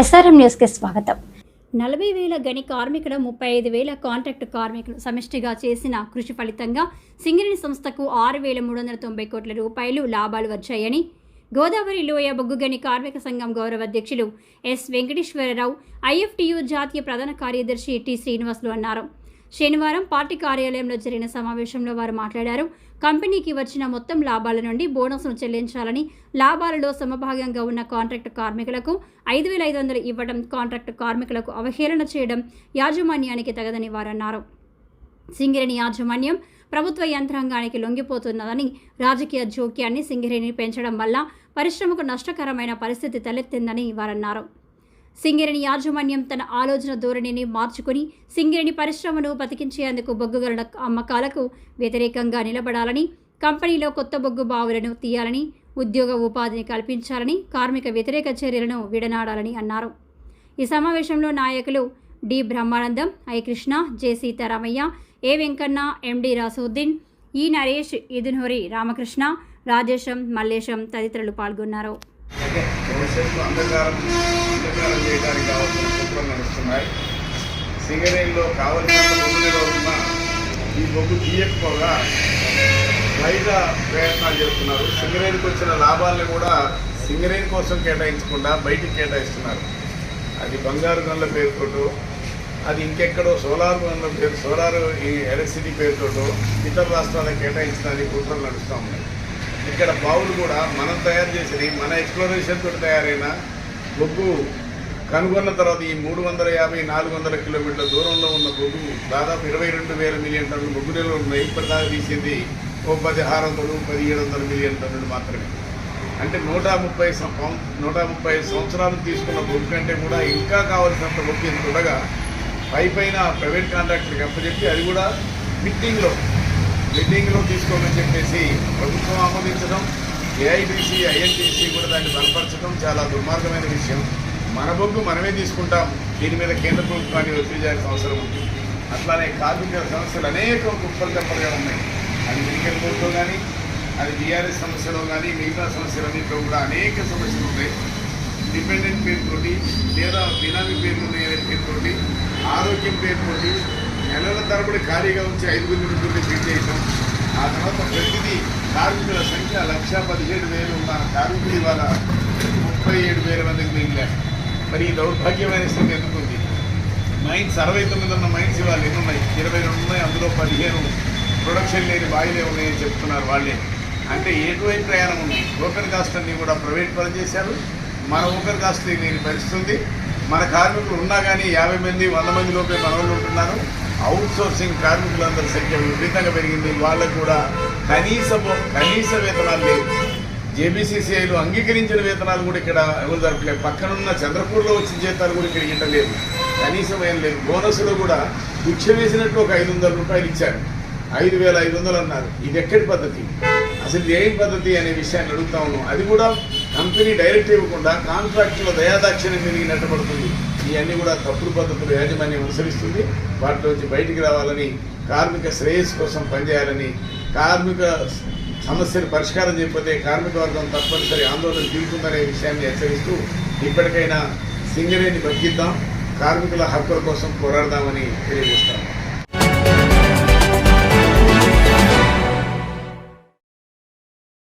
SRM news కి స్వాగతం. 40,000 గని కార్మికుల 35,000 కాంట్రాక్టు కార్మికులు సమిష్టిగా చేసిన కృషి ఫలితంగా సింగరేణి సంస్థకు 6,390 కోట్ల రూపాయలు లాభాలు వచ్చాయని గోదావరి లోయ బొగ్గు గని కార్మిక సంఘం గౌరవ అధ్యక్షులు ఎస్ వెంకటేశ్వరరావు, IFTU జాతీయ ప్రధాన కార్యదర్శి టి శ్రీనివాసులు అన్నారు. శనివారం పార్టీ కార్యాలయంలో జరిగిన సమావేశంలో వారు మాట్లాడారు. కంపెనీకి వచ్చిన మొత్తం లాభాల నుండి బోనస్ను చెల్లించాలని, లాభాలలో సమభాగంగా ఉన్న కాంట్రాక్టు కార్మికులకు 5,500 ఇవ్వడం, కాంట్రాక్టు కార్మికులకు అవహేళన చేయడం యాజమాన్యానికి తగదని వారన్నారు. సింగరేణి యాజమాన్యం ప్రభుత్వ యంత్రాంగానికి లొంగిపోతున్నదని, రాజకీయ జోక్యాన్ని సింగరేణిని పెంచడం వల్ల పరిశ్రమకు నష్టకరమైన పరిస్థితి తలెత్తిందని వారన్నారు. సింగరేణి యాజమాన్యం తన ఆలోచన ధోరణిని మార్చుకుని సింగరేణి పరిశ్రమను బతికించేందుకు బొగ్గు గనుల అమ్మకాలకు వ్యతిరేకంగా నిలబడాలని, కంపెనీలో కొత్త బొగ్గు బావులను తీయాలని, ఉద్యోగ ఉపాధిని కల్పించాలని, కార్మిక వ్యతిరేక చర్యలను విడనాడాలని అన్నారు. ఈ సమావేశంలో నాయకులు D Brahmanandam, I Krishna, J Seetharamaiah, A Venkanna, MD Rasuddin, E Naresh, Idunuri Ramakrishna, Rajesham, Mallesham తదితరులు పాల్గొన్నారు. అంధకారం చేయడానికి కావాల్సిన సూత్రం నడుస్తున్నాయి. సింగరేణిలో కావలసినంత బొగ్గులో ఉన్న ఈ బొగ్గు తీయకపోగా బయట ప్రయత్నాలు చేస్తున్నారు. సింగరేణికి వచ్చిన లాభాలను కూడా సింగరేణి కోసం కేటాయించకుండా బయటికి కేటాయిస్తున్నారు. అది బంగారు గనుల పేరుతోటో, అది ఇంకెక్కడో సోలార్ ఈ ఎలక్ట్రిసిటీ పేరుతోటో ఇతర రాష్ట్రాలకు కేటాయించడానికి కుట్రలు నడుస్తూ ఉన్నాయి. ఇక్కడ బావులు కూడా మనం తయారు చేసినవి, మన ఎక్స్ప్లోరేషన్ తోటి తయారైన బొగ్గు కనుగొన్న తర్వాత ఈ 350-400 కిలోమీటర్ల దూరంలో ఉన్న బొగ్గు దాదాపు 22,000 మిలియన్ టన్నులు బొగ్గు నిల్వలు ఉన్నాయి. ఇప్పటిదాకా తీసింది 1600-1700 మిలియన్ టన్నులు మాత్రమే. అంటే 130 సంవత్సరాలు తీసుకున్న బొగ్గు కంటే కూడా ఇంకా కావాల్సినంత బొగ్గు ఇంత ఉండగా పైన ప్రైవేట్ కాంట్రాక్టర్కి అప్పచెప్పి అది కూడా బిడ్డింగ్లో తీసుకోమని చెప్పేసి ప్రభుత్వం ఆమోదించడం, AIBC, INTC కూడా దాన్ని బలపరచడం చాలా దుర్మార్గమైన విషయం. మన బొగ్గు మనమే తీసుకుంటాం, దీని మీద కేంద్ర ప్రభుత్వాన్ని ఒత్తిడి చేయాల్సిన అవసరం ఉంది. అట్లానే కార్మిక సమస్యలు అనేక కుప్పలు తెప్పలుగా ఉన్నాయి. అది మెడికల్ బోర్డులో కానీ, అది BRS సమస్యలో కానీ, మిగతా సమస్యలన్నింటిలో కూడా అనేక సమస్యలు ఉన్నాయి. డిపెండెంట్ పేరుతోటి లేదా బినామీ పేరుతోటి, ఆరోగ్యం పేరుతోటి నెలల తరబడి ఖాళీగా ఉంచి 5 నిమిషాలు ఫిట్ చేయటం. ఆ తర్వాత ప్రతిదీ కార్మికుల సంఖ్య 1,17,000 ఉన్న కార్మికులు ఇవాళ 37,000 మందికి మిగిలారు. మరి ఈ దౌర్భాగ్యమైన స్థితి ఎందుకుంది? మైన్స్ 69 ఉన్న మైన్స్ ఇవాళ ఎన్ని ఉన్నాయి? 22 ఉన్నాయి. అందులో 15 ప్రొడక్షన్ లేని బాయిలే ఉన్నాయని చెప్తున్నారు వాళ్ళే. అంటే ఎటువంటి ప్రయాణం ఉంది? ఓపెన్ కాస్ట్ అన్ని కూడా ప్రైవేట్ పని చేశారు. మన ఓపెన్ కాస్ట్ లేని పరిస్థితి. మన కార్మికులు ఉన్నా కానీ 50 మంది 100 మంది లోపే మన వాళ్ళు ఉంటున్నారు. అవుట్సోర్సింగ్ కార్మికులందరి సంఖ్య విపరీతంగా పెరిగింది. వాళ్ళకు కూడా కనీస వేతనాలు లేవు. JBCCIలు అంగీకరించిన వేతనాలు కూడా ఇక్కడ ఎవరు జరపలేదు. పక్కనున్న చంద్రపూర్లో వచ్చిన జీతాలు కూడా ఇక్కడ ఇవ్వలేదు. కనీసం ఏం లేదు. బోనస్లో కూడా భిక్ష వేసినట్టు ఒక 500 రూపాయలు ఇచ్చారు. 5,500 అన్నారు. ఇది ఎక్కడి పద్ధతి? అసలు ఏం పద్ధతి అనే విషయాన్ని అడుగుతా ఉన్నాం. అది కూడా కంపెనీ డైరెక్ట్ ఇవ్వకుండా కాంట్రాక్టులో దయాదాక్షిణ్యం తిరిగి నెట్టబడుతుంది. ఇవన్నీ కూడా తప్పుడు పద్ధతులు యాజమాన్యం అనుసరిస్తుంది. వాటిలోంచి బయటికి రావాలని, కార్మిక శ్రేయస్సు కోసం పనిచేయాలని, కార్మిక సమస్యలు పరిష్కారం చేయకపోతే కార్మిక వర్గం తప్పనిసరి ఆందోళన దిగుతుందనే విషయాన్ని హెచ్చరిస్తూ ఇప్పటికైనా సింగరేణిని బతికిద్దాం, కార్మికుల హక్కుల కోసం పోరాడదామని తెలియజేస్తాం.